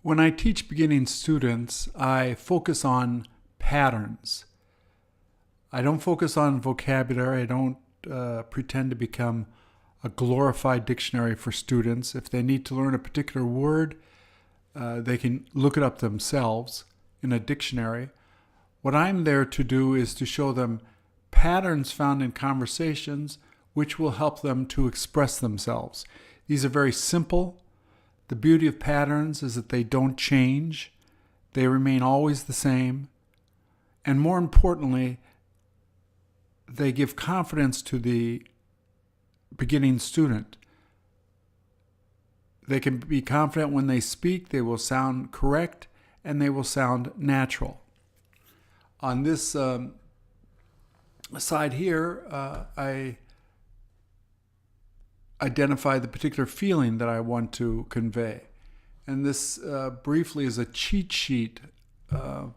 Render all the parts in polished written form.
When I teach beginning students, I focus on patterns. I don't focus on vocabulary. I don't pretend to become a glorified dictionary for students. If they need to learn a particular word, they can look it up themselves in a dictionary. What I'm there to do is to show them patterns found in conversations which will help them to express themselves. These are very simple. The beauty of patterns is that they don't change. They remain always the same. And more importantly, they give confidence to the beginning student. They can be confident when they speak, they will sound correct, and they will sound natural. On this side here, I identify the particular feeling that I want to convey. And this briefly is a cheat sheet of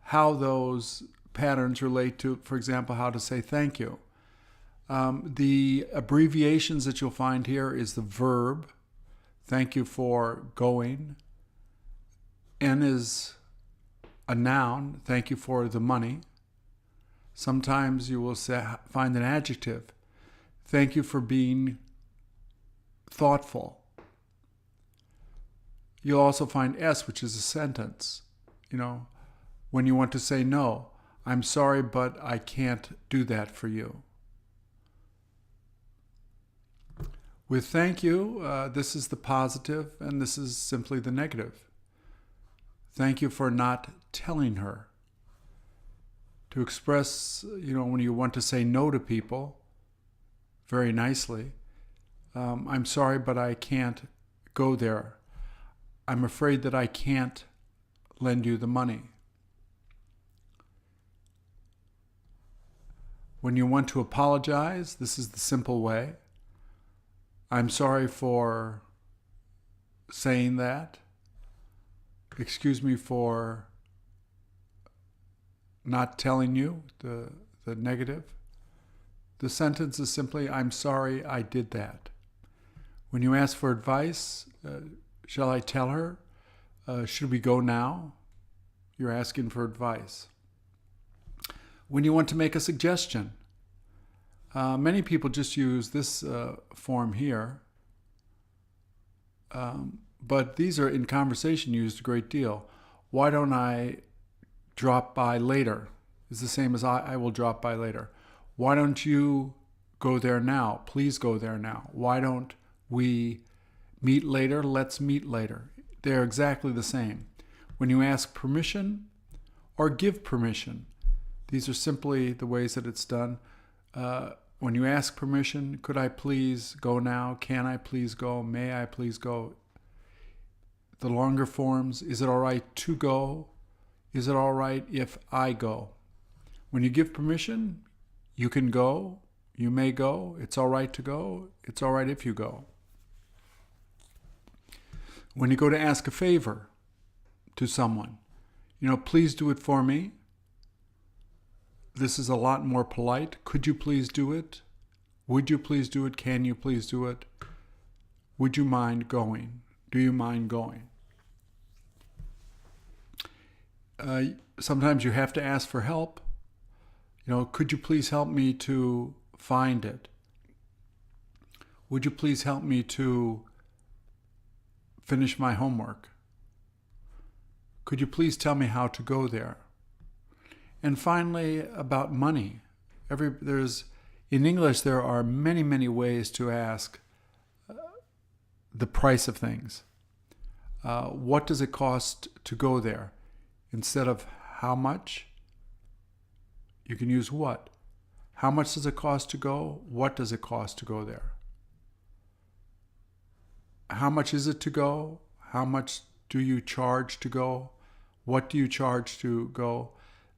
how those patterns relate to, for example, how to say thank you. The abbreviations that you'll find here is the verb. Thank you for going. N is a noun. Thank you for the money. Sometimes you will find an adjective. Thank you for being thoughtful. You'll also find S, which is a sentence. When you want to say no, I'm sorry, but I can't do that for you. With thank you, this is the positive, and this is simply the negative. Thank you for not telling her. To express, when you want to say no to people very nicely, I'm sorry, but I can't go there. I'm afraid that I can't lend you the money. When you want to apologize, this is the simple way. I'm sorry for saying that. Excuse me for not telling you, the negative. The sentence is simply, I'm sorry I did that. When you ask for advice, shall I tell her? Should we go now? You're asking for advice. When you want to make a suggestion, many people just use this form here, but these are in conversation used a great deal. Why don't I drop by later? It's the same as I will drop by later. Why don't you go there now? Please go there now. Why don't we meet later? Let's meet later. They're exactly the same. When you ask permission or give permission, these are simply the ways that it's done. When you ask permission, could I please go now? Can I please go? May I please go? The longer forms, is it all right to go? Is it all right if I go? When you give permission, you can go, you may go, it's all right to go, it's all right if you go. When you go to ask a favor to someone, please do it for me. This is a lot more polite. Could you please do it? Would you please do it? Can you please do it? Would you mind going? Do you mind going? Sometimes you have to ask for help. Could you please help me to find it? Would you please help me to finish my homework? Could you please tell me how to go there? And finally, about money. In English, there are many, many ways to ask the price of things. What does it cost to go there? Instead of how much, you can use what. How much does it cost to go? What does it cost to go there? How much is it to go? How much do you charge to go? What do you charge to go?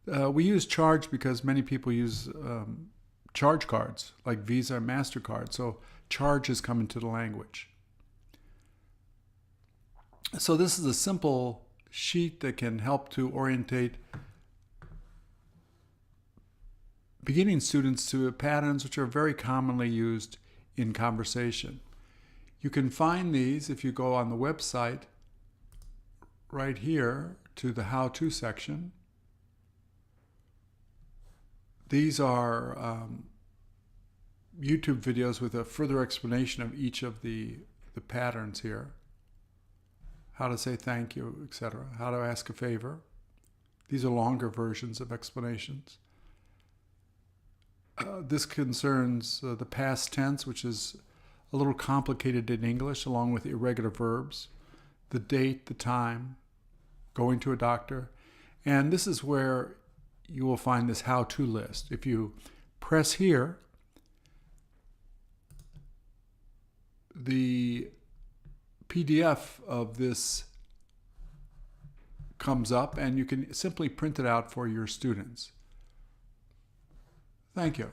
We use charge because many people use charge cards like Visa and MasterCard. So charge has come into the language. So this is a simple sheet that can help to orientate beginning students to patterns which are very commonly used in conversation. You can find these if you go on the website right here to the how-to section. These are YouTube videos with a further explanation of each of the patterns here. How to say thank you, etc. How to ask a favor. These are longer versions of explanations. This concerns the past tense, which is a little complicated in English, along with irregular verbs, the date, the time, going to a doctor. And this is where you will find this how-to list. If you press here, the PDF of this comes up and you can simply print it out for your students. Thank you.